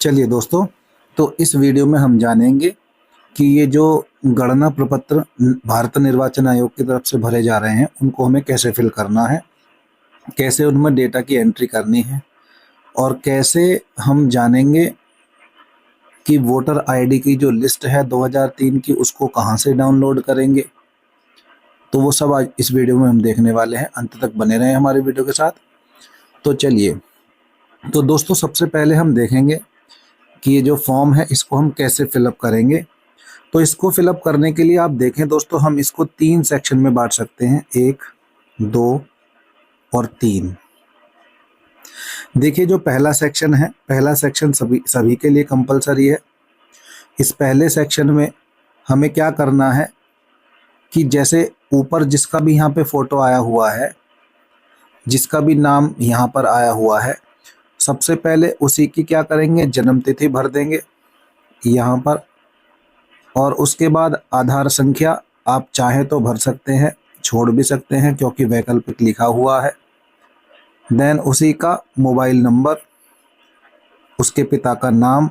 चलिए दोस्तों, तो इस वीडियो में हम जानेंगे कि ये जो गणना प्रपत्र भारत निर्वाचन आयोग की तरफ से भरे जा रहे हैं उनको हमें कैसे फिल करना है, कैसे उनमें डेटा की एंट्री करनी है और कैसे हम जानेंगे कि वोटर आईडी की जो लिस्ट है 2003 की उसको कहाँ से डाउनलोड करेंगे। तो वो सब आज इस वीडियो में हम देखने वाले हैं। अंत तक बने रहें हमारे वीडियो के साथ। तो चलिए, तो दोस्तों सबसे पहले हम देखेंगे कि ये जो फॉर्म है इसको हम कैसे फिलअप करेंगे। तो इसको फिलअप करने के लिए आप देखें दोस्तों, हम इसको 3 सेक्शन में बांट सकते हैं, 1, 2 और 3। देखिए, जो पहला सेक्शन है, पहला सेक्शन सभी के लिए कंपलसरी है। इस पहले सेक्शन में हमें क्या करना है कि जैसे ऊपर जिसका भी यहाँ पे फ़ोटो आया हुआ है, जिसका भी नाम यहाँ पर आया हुआ है, सबसे पहले उसी की क्या करेंगे, जन्म तिथि भर देंगे यहाँ पर। और उसके बाद आधार संख्या आप चाहें तो भर सकते हैं, छोड़ भी सकते हैं क्योंकि वैकल्पिक लिखा हुआ है। देन उसी का मोबाइल नंबर, उसके पिता का नाम,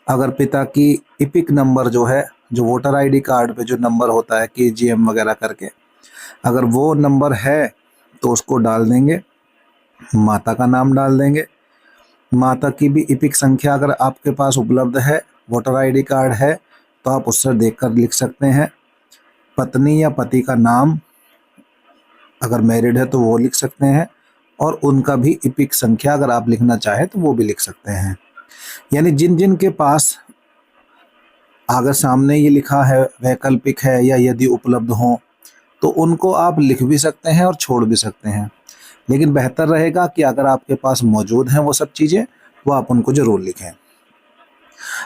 अगर पिता की इपिक नंबर जो है, जो वोटर आईडी कार्ड पे जो नंबर होता है KGM वगैरह करके, अगर वो नंबर है तो उसको डाल देंगे। माता का नाम डाल देंगे। माता की भी इपिक संख्या अगर आपके पास उपलब्ध है, वोटर आईडी कार्ड है, तो आप उससे देखकर लिख सकते हैं। पत्नी या पति का नाम, अगर मैरिड है तो वो लिख सकते हैं, और उनका भी इपिक संख्या अगर आप लिखना चाहें तो वो भी लिख सकते हैं। यानी जिन जिन के पास अगर सामने ये लिखा है वैकल्पिक है या यदि उपलब्ध हो, तो उनको आप लिख भी सकते हैं और छोड़ भी सकते हैं। लेकिन बेहतर रहेगा कि अगर आपके पास मौजूद हैं वो सब चीज़ें, वो आप उनको ज़रूर लिखें।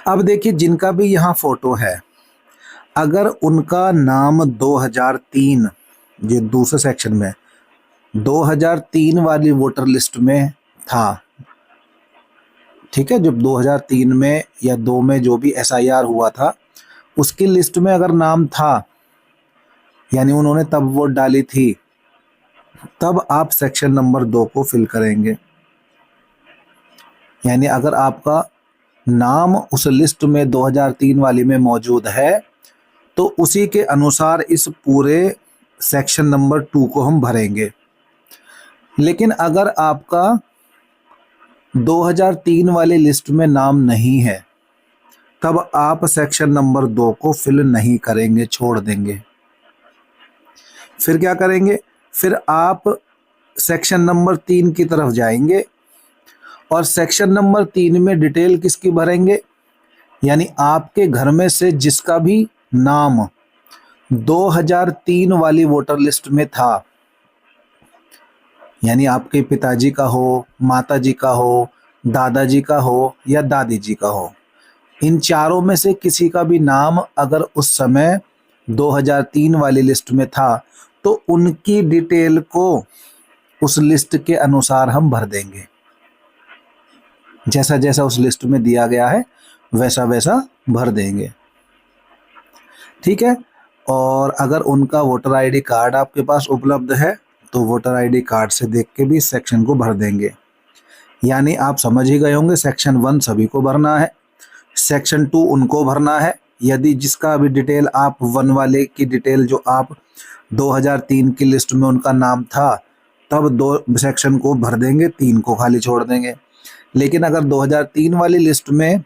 अब देखिए, जिनका भी यहाँ फ़ोटो है, अगर उनका नाम 2003, ये दूसरे सेक्शन में 2003 वाली वोटर लिस्ट में था, ठीक है, जब 2003 में या 2 में जो भी SIR हुआ था उसकी लिस्ट में अगर नाम था, यानी उन्होंने तब वोट डाली थी, तब आप सेक्शन नंबर 2 को फिल करेंगे। यानी अगर आपका नाम उस लिस्ट में 2003 वाली में मौजूद है तो उसी के अनुसार इस पूरे सेक्शन नंबर 2 को हम भरेंगे। लेकिन अगर आपका 2003 वाली लिस्ट में नाम नहीं है, तब आप सेक्शन नंबर 2 को फिल नहीं करेंगे, छोड़ देंगे। फिर क्या करेंगे, फिर आप सेक्शन नंबर 3 की तरफ जाएंगे और सेक्शन नंबर 3 में डिटेल किसकी भरेंगे, यानी आपके घर में से जिसका भी नाम 2003 वाली वोटर लिस्ट में था, यानी आपके पिताजी का हो, माताजी का हो, दादाजी का हो या दादी जी का हो, इन चारों में से किसी का भी नाम अगर उस समय 2003 वाली लिस्ट में था तो उनकी डिटेल को उस लिस्ट के अनुसार हम भर देंगे। जैसा जैसा उस लिस्ट में दिया गया है वैसा वैसा भर देंगे, ठीक है। और अगर उनका वोटर आईडी कार्ड आपके पास उपलब्ध है तो वोटर आईडी कार्ड से देख के भी सेक्शन को भर देंगे। यानी आप समझ ही गए होंगे, सेक्शन 1 सभी को भरना है, सेक्शन 2 उनको भरना है। यदि जिसका भी डिटेल आप 1 वाले की डिटेल जो आप 2003 की लिस्ट में उनका नाम था, तब 2 सेक्शन को भर देंगे, 3 को खाली छोड़ देंगे। लेकिन अगर 2003 वाली लिस्ट में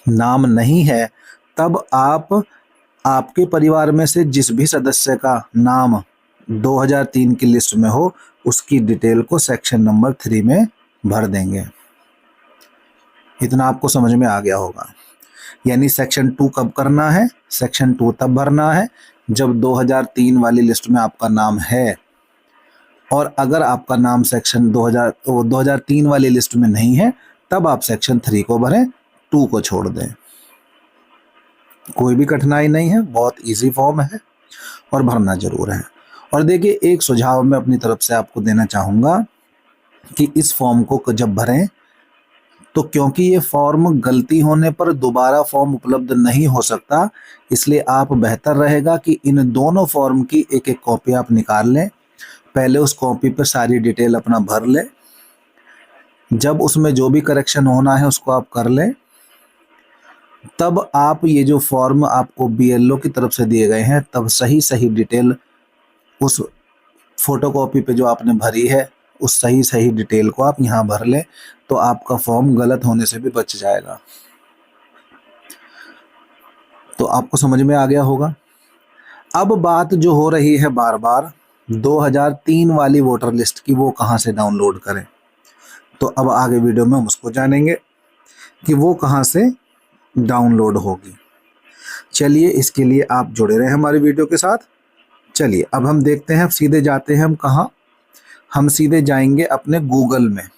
नाम नहीं है, तब आप आपके परिवार में से जिस भी सदस्य का नाम 2003 की लिस्ट में हो उसकी डिटेल को सेक्शन नंबर 3 में भर देंगे। इतना आपको समझ में आ गया होगा। यानी सेक्शन 2 कब करना है, सेक्शन 2 तब भरना है जब 2003 वाली लिस्ट में आपका नाम है, और अगर आपका नाम सेक्शन 2003 वाली लिस्ट में नहीं है तब आप सेक्शन 3 को भरें, 2 को छोड़ दें। कोई भी कठिनाई नहीं है, बहुत इजी फॉर्म है और भरना जरूर है। और देखिए, एक सुझाव मैं अपनी तरफ से आपको देना चाहूँगा कि इस फॉर्म को जब भरें तो क्योंकि ये फॉर्म गलती होने पर दोबारा फॉर्म उपलब्ध नहीं हो सकता, इसलिए आप बेहतर रहेगा कि इन दोनों फॉर्म की एक एक कॉपी आप निकाल लें। पहले उस कॉपी पर सारी डिटेल अपना भर लें, जब उसमें जो भी करेक्शन होना है उसको आप कर लें, तब आप ये जो फॉर्म आपको बीएलओ की तरफ से दिए गए हैं, तब सही सही डिटेल उस फोटोकॉपी पे जो आपने भरी है उस सही सही डिटेल को आप यहाँ भर लें, तो आपका फॉर्म गलत होने से भी बच जाएगा। तो आपको समझ में आ गया होगा। अब बात जो हो रही है बार बार 2003 वाली वोटर लिस्ट की, वो कहाँ से डाउनलोड करें, तो अब आगे वीडियो में हम उसको जानेंगे कि वो कहाँ से डाउनलोड होगी। चलिए इसके लिए आप जुड़े रहे हमारी वीडियो के साथ। चलिए अब हम देखते हैं, अब सीधे जाते हैं हम कहाँ, हम सीधे जाएंगे अपने गूगल में।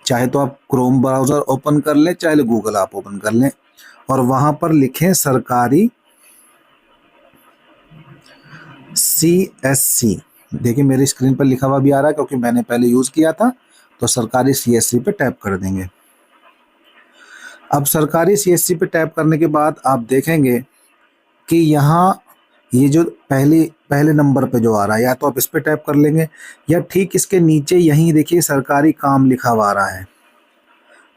चाहे तो आप क्रोम ब्राउज़र ओपन कर लें, चाहे गूगल आप ओपन कर लें, और वहाँ पर लिखें सरकारी CSC। देखिए मेरी स्क्रीन पर लिखा हुआ भी आ रहा है क्योंकि मैंने पहले यूज़ किया था। तो सरकारी CSC पे टैप कर देंगे। अब सरकारी CSC पे टैप करने के बाद आप देखेंगे कि यहाँ ये जो पहले नंबर पे जो आ रहा है, या तो आप इस पे टैप कर लेंगे, या ठीक इसके नीचे यहीं देखिए सरकारी काम लिखा हुआ आ रहा है।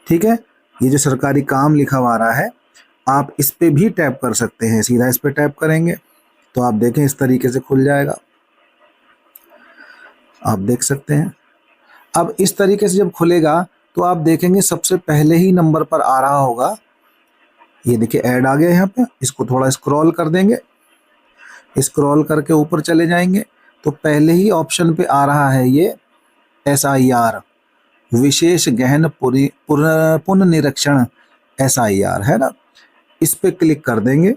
ठीक है, ये जो सरकारी काम लिखा हुआ आ रहा है, आप इस पे भी टैप कर सकते हैं। सीधा इस पे टैप करेंगे तो आप देखें इस तरीके से खुल जाएगा, आप देख सकते हैं। अब इस तरीके से जब खुलेगा तो आप देखेंगे सबसे पहले ही नंबर पर आ रहा होगा, ये देखिए ऐड आ गया यहाँ पे। इसको थोड़ा स्क्रॉल कर देंगे, स्क्रॉल करके ऊपर चले जाएंगे तो पहले ही ऑप्शन पे आ रहा है ये SIR, विशेष गहन पुनर्निरीक्षण SIR है ना। इस पे क्लिक कर देंगे।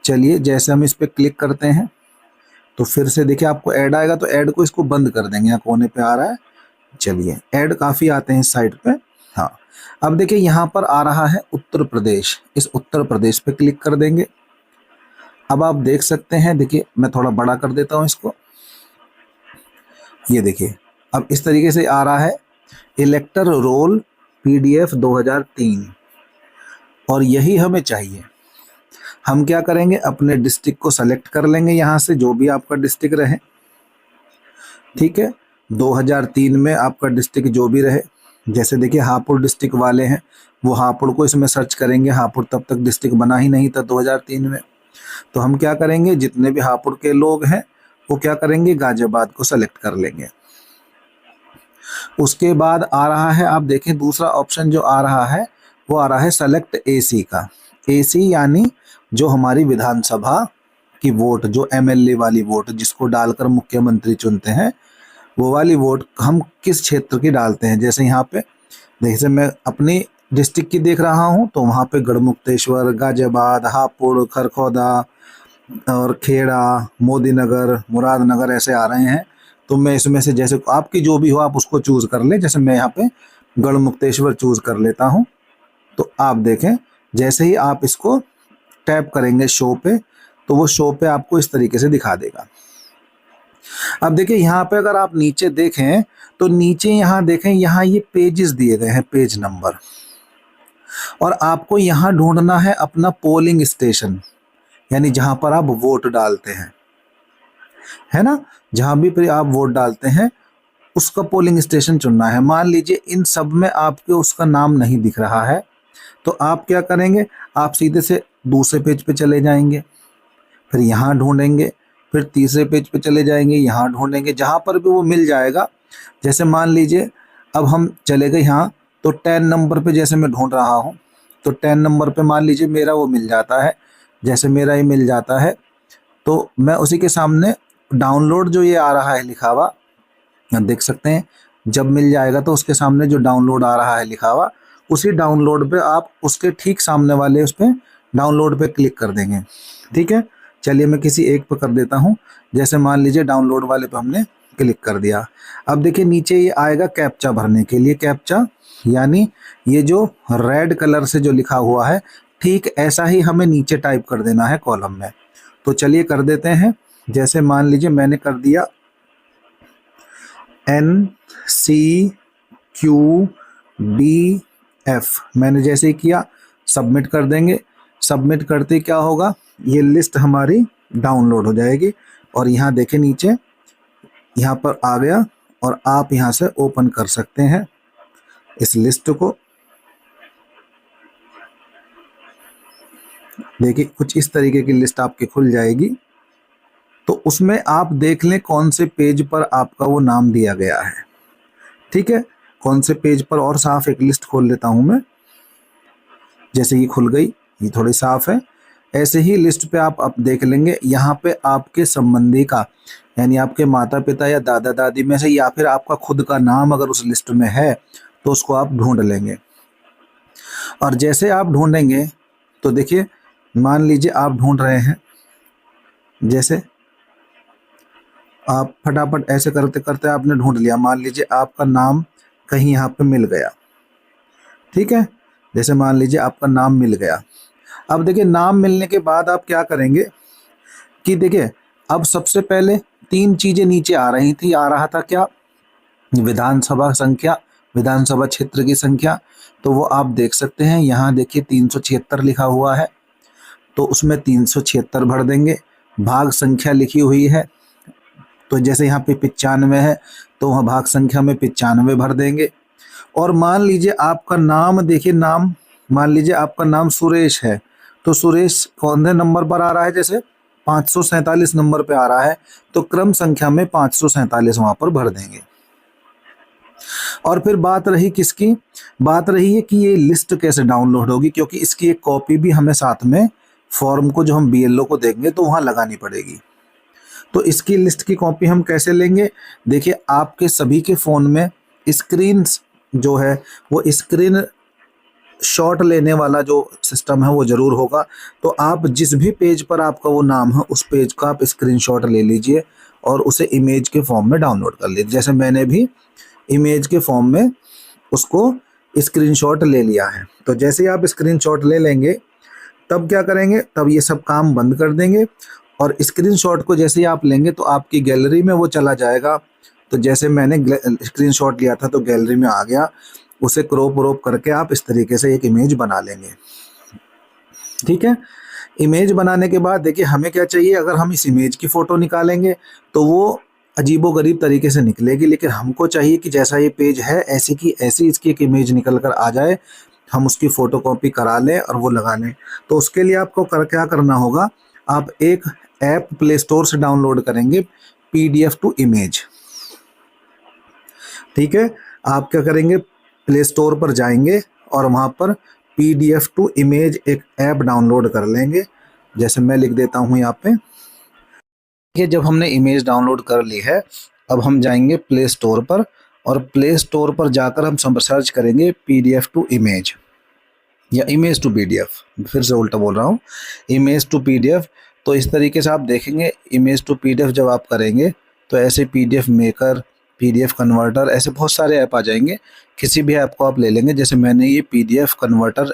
चलिए जैसे हम इस पे क्लिक करते हैं तो फिर से देखिए आपको ऐड आएगा, तो ऐड को इसको बंद कर देंगे। यहाँ कोने पे आ रहा है, चलिए ऐड काफ़ी आते हैं इस साइड पे। हाँ, अब देखिए यहाँ पर आ रहा है उत्तर प्रदेश, इस उत्तर प्रदेश पे क्लिक कर देंगे। अब आप देख सकते हैं, देखिए मैं थोड़ा बड़ा कर देता हूँ इसको, ये देखिए अब इस तरीके से आ रहा है इलेक्टर रोल PDF 2003, और यही हमें चाहिए। हम क्या करेंगे, अपने डिस्ट्रिक्ट को सेलेक्ट कर लेंगे यहाँ से, जो भी आपका डिस्ट्रिक्ट रहे। ठीक है, 2003 में आपका डिस्ट्रिक्ट जो भी रहे, जैसे देखिए हापुड़ डिस्ट्रिक्ट वाले हैं, वो हापुड़ को इसमें सर्च करेंगे। हापुड़ तब तक डिस्ट्रिक्ट बना ही नहीं था 2003 में। तो हम क्या करेंगे, जितने भी हापुड़ के लोग हैं वो क्या करेंगे, गाजियाबाद को सेलेक्ट कर लेंगे। उसके बाद आ रहा है, आप देखें दूसरा ऑप्शन जो आ रहा है वो आ रहा है सेलेक्ट AC का। AC यानी जो हमारी विधानसभा की वोट, जो MLA वाली वोट जिसको डालकर मुख्यमंत्री चुनते हैं, वो वाली वोट हम किस क्षेत्र की डालते हैं। जैसे यहाँ पे जैसे मैं अपनी डिस्ट्रिक्ट की देख रहा हूँ तो वहाँ पे गढ़मुक्तेश्वर, गाजियाबाद, हापुड़, खरखौदा और खेड़ा, मोदीनगर, मुरादनगर ऐसे आ रहे हैं। तो मैं इसमें से जैसे आपकी जो भी हो आप उसको चूज़ कर लें। जैसे मैं यहाँ पे गढ़मुक्तेश्वर चूज़ कर लेता हूँ। तो आप देखें जैसे ही आप इसको टैप करेंगे शो पे, तो वो शो पे आपको इस तरीके से दिखा देगा। अब देखिए यहाँ पे अगर आप नीचे देखें तो नीचे यहाँ देखें, यहाँ ये पेजेस दिए गए हैं, पेज नंबर, और आपको यहाँ ढूंढना है अपना पोलिंग स्टेशन, यानी जहाँ पर आप वोट डालते हैं, है ना। जहाँ भी आप वोट डालते हैं उसका पोलिंग स्टेशन चुनना है। मान लीजिए इन सब में आपके उसका नाम नहीं दिख रहा है, तो आप क्या करेंगे, आप सीधे से दूसरे पेज पे चले जाएंगे, फिर यहाँ ढूंढेंगे, फिर तीसरे पेज पे चले जाएंगे, यहाँ ढूंढेंगे, जहाँ पर भी वो मिल जाएगा। जैसे मान लीजिए अब हम चले गए यहाँ, तो 10 नंबर पे जैसे मैं ढूंढ रहा हूँ, तो 10 नंबर पे मान लीजिए मेरा वो मिल जाता है। जैसे मेरा ये मिल जाता है तो मैं उसी के सामने डाउनलोड जो ये आ रहा है लिखा हुआ, देख सकते हैं, जब मिल जाएगा तो उसके सामने जो डाउनलोड आ रहा है लिखा हुआ, उसी डाउनलोड पे आप उसके ठीक सामने वाले उस पर डाउनलोड पे क्लिक कर देंगे। ठीक है, चलिए मैं किसी एक पे कर देता हूँ। जैसे मान लीजिए डाउनलोड वाले पे हमने क्लिक कर दिया। अब देखिए नीचे ये आएगा कैप्चा भरने के लिए, कैप्चा यानी ये जो रेड कलर से जो लिखा हुआ है, ठीक ऐसा ही हमें नीचे टाइप कर देना है कॉलम में। तो चलिए कर देते हैं। जैसे मान लीजिए मैंने कर दिया NCQDF, मैंने जैसे ही किया सबमिट कर देंगे। सबमिट करते क्या होगा, ये लिस्ट हमारी डाउनलोड हो जाएगी। और यहाँ देखें नीचे यहाँ पर आ गया और आप यहाँ से ओपन कर सकते हैं इस लिस्ट को। देखिए कुछ इस तरीके की लिस्ट आपकी खुल जाएगी। तो उसमें आप देख लें कौन से पेज पर आपका वो नाम दिया गया है। ठीक है, कौन से पेज पर, और साफ एक लिस्ट खोल लेता हूं मैं। जैसे ये खुल गई, ये थोड़ी साफ है। ऐसे ही लिस्ट पे आप अब देख लेंगे, यहाँ पे आपके संबंधी का, यानी आपके माता पिता या दादा दादी में से, या फिर आपका खुद का नाम अगर उस लिस्ट में है तो उसको आप ढूंढ लेंगे। और जैसे आप ढूंढेंगे तो देखिए, मान लीजिए आप ढूंढ रहे हैं, जैसे आप फटाफट ऐसे करते करते आपने ढूंढ लिया, मान लीजिए आपका नाम कहीं यहाँ पे मिल गया। ठीक है, जैसे मान लीजिए आपका नाम मिल गया। अब देखिए नाम मिलने के बाद आप क्या करेंगे कि देखिए, अब सबसे पहले तीन चीजें नीचे आ रही थी। आ रहा था क्या? विधानसभा संख्या, विधानसभा क्षेत्र की संख्या। तो वो आप देख सकते हैं, यहाँ देखिए 376 लिखा हुआ है, तो उसमें 376 भर देंगे। भाग संख्या लिखी हुई है, तो जैसे यहाँ पे 95 है तो वहाँ भाग संख्या में 95 भर देंगे। और मान लीजिए आपका नाम, देखिए नाम, मान लीजिए आपका नाम सुरेश है, तो सुरेश कौन से नंबर पर आ रहा है? जैसे 547 नंबर पे आ रहा है, तो क्रम संख्या में 547 वहां पर भर देंगे। और फिर बात रही किसकी? बात रही है कि ये लिस्ट कैसे डाउनलोड होगी, क्योंकि इसकी एक कॉपी भी हमें साथ में फॉर्म को, जो हम बीएलओ को देंगे तो वहां लगानी पड़ेगी। तो इसकी लिस्ट की कॉपी हम कैसे लेंगे? देखिए आपके सभी के फ़ोन में स्क्रीन जो है वो स्क्रीन शॉट लेने वाला जो सिस्टम है वो ज़रूर होगा। तो आप जिस भी पेज पर आपका वो नाम है उस पेज का आप स्क्रीनशॉट ले लीजिए और उसे इमेज के फॉर्म में डाउनलोड कर लीजिए। जैसे मैंने भी इमेज के फॉर्म में उसको स्क्रीनशॉट ले लिया है। तो जैसे ही आप स्क्रीनशॉट ले लेंगे तब क्या करेंगे? तब ये सब काम बंद कर देंगे और स्क्रीनशॉट को जैसे ही आप लेंगे तो आपकी गैलरी में वो चला जाएगा। तो जैसे मैंने स्क्रीनशॉट लिया था तो गैलरी में आ गया, उसे क्रॉप व्रोप करके आप इस तरीके से एक इमेज बना लेंगे। ठीक है, इमेज बनाने के बाद देखिए हमें क्या चाहिए, अगर हम इस इमेज की फ़ोटो निकालेंगे तो वो अजीबोगरीब तरीके से निकलेगी, लेकिन हमको चाहिए कि जैसा ये पेज है ऐसी की ऐसी इसकी एक इमेज निकल कर आ जाए, हम उसकी फ़ोटो कॉपी करा लें और वो लगा लें। तो उसके लिए आपको क्या करना होगा, आप एक ऐप प्ले स्टोर से डाउनलोड करेंगे, PDF टू इमेज। ठीक है, आप क्या करेंगे, प्ले स्टोर पर जाएंगे और वहाँ पर PDF टू इमेज एक ऐप डाउनलोड कर लेंगे। जैसे मैं लिख देता हूँ यहाँ पे। देखिए जब हमने इमेज डाउनलोड कर ली है, अब हम जाएंगे प्ले स्टोर पर और प्ले स्टोर पर जाकर हम सर्च करेंगे PDF टू इमेज या इमेज टू PDF। फिर से उल्टा बोल रहा हूँ, इमेज टू PDF। तो इस तरीके से आप देखेंगे इमेज टू PDF जब आप करेंगे तो ऐसे PDF मेकर, PDF कन्वर्टर, ऐसे बहुत सारे ऐप आ जाएंगे। किसी भी ऐप को आप ले लेंगे। जैसे मैंने ये PDF converter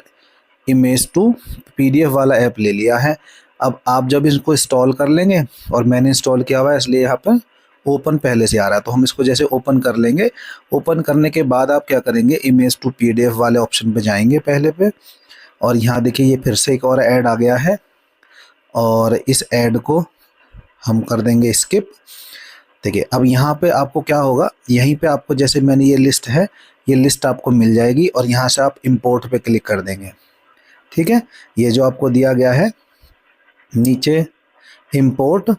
image to PDF वाला ऐप ले लिया है। अब आप जब इसको इंस्टॉल कर लेंगे, और मैंने इंस्टॉल किया हुआ है इसलिए यहाँ पर ओपन पहले से आ रहा है, तो हम इसको जैसे ओपन कर लेंगे। ओपन करने के बाद आप क्या करेंगे, इमेज टू PDF वाले ऑप्शन पे जाएंगे पहले पे, और यहाँ देखिए ये फिर से एक और ऐड आ गया है और इस ऐड को हम कर देंगे स्किप। देखिए अब यहाँ पे आपको क्या होगा, यहीं पे आपको, जैसे मैंने ये लिस्ट है, ये लिस्ट आपको मिल जाएगी और यहाँ से आप इंपोर्ट पे क्लिक कर देंगे। ठीक है, ये जो आपको दिया गया है नीचे इंपोर्ट,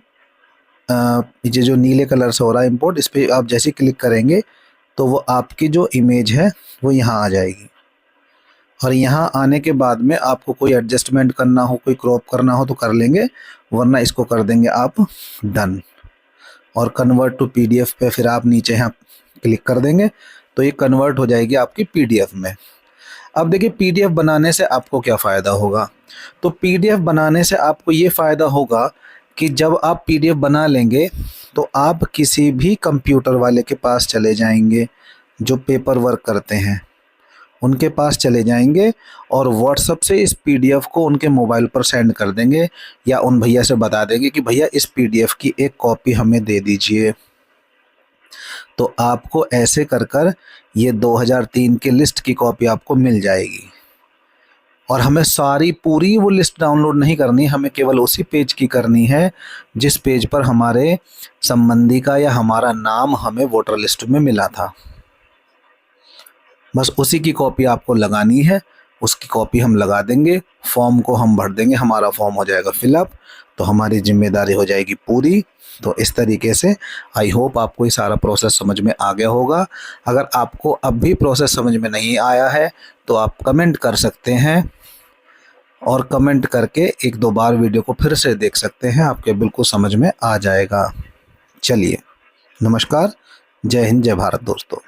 ये जो नीले कलर से हो रहा है इंपोर्ट, इस पर आप जैसे क्लिक करेंगे तो वो आपकी जो इमेज है वो यहाँ आ जाएगी। और यहाँ आने के बाद में आपको कोई एडजस्टमेंट करना हो, कोई क्रॉप करना हो तो कर लेंगे, वरना इसको कर देंगे आप डन। और कन्वर्ट टू PDF पे फिर आप नीचे यहाँ क्लिक कर देंगे तो ये कन्वर्ट हो जाएगी आपकी PDF में। अब देखिए PDF बनाने से आपको क्या फ़ायदा होगा, तो PDF बनाने से आपको ये फ़ायदा होगा कि जब आप PDF बना लेंगे तो आप किसी भी कंप्यूटर वाले के पास चले जाएंगे जो पेपर वर्क करते हैं, उनके पास चले जाएंगे और WhatsApp से इस PDF को उनके मोबाइल पर सेंड कर देंगे, या उन भैया से बता देंगे कि भैया इस PDF की एक कॉपी हमें दे दीजिए। तो आपको ऐसे कर कर ये 2003 के लिस्ट की कॉपी आपको मिल जाएगी। और हमें सारी पूरी वो लिस्ट डाउनलोड नहीं करनी, हमें केवल उसी पेज की करनी है जिस पेज पर हमारे संबंधी का या हमारा नाम हमें वोटर लिस्ट में मिला था। बस उसी की कॉपी आपको लगानी है, उसकी कॉपी हम लगा देंगे, फॉर्म को हम भर देंगे, हमारा फॉर्म हो जाएगा फिलअप, तो हमारी जिम्मेदारी हो जाएगी पूरी। तो इस तरीके से आई होप आपको ये सारा प्रोसेस समझ में आ गया होगा। अगर आपको अब भी प्रोसेस समझ में नहीं आया है तो आप कमेंट कर सकते हैं, और कमेंट करके एक दो बार वीडियो को फिर से देख सकते हैं, आपके बिल्कुल समझ में आ जाएगा। चलिए, नमस्कार, जय हिंद, जय भारत दोस्तों।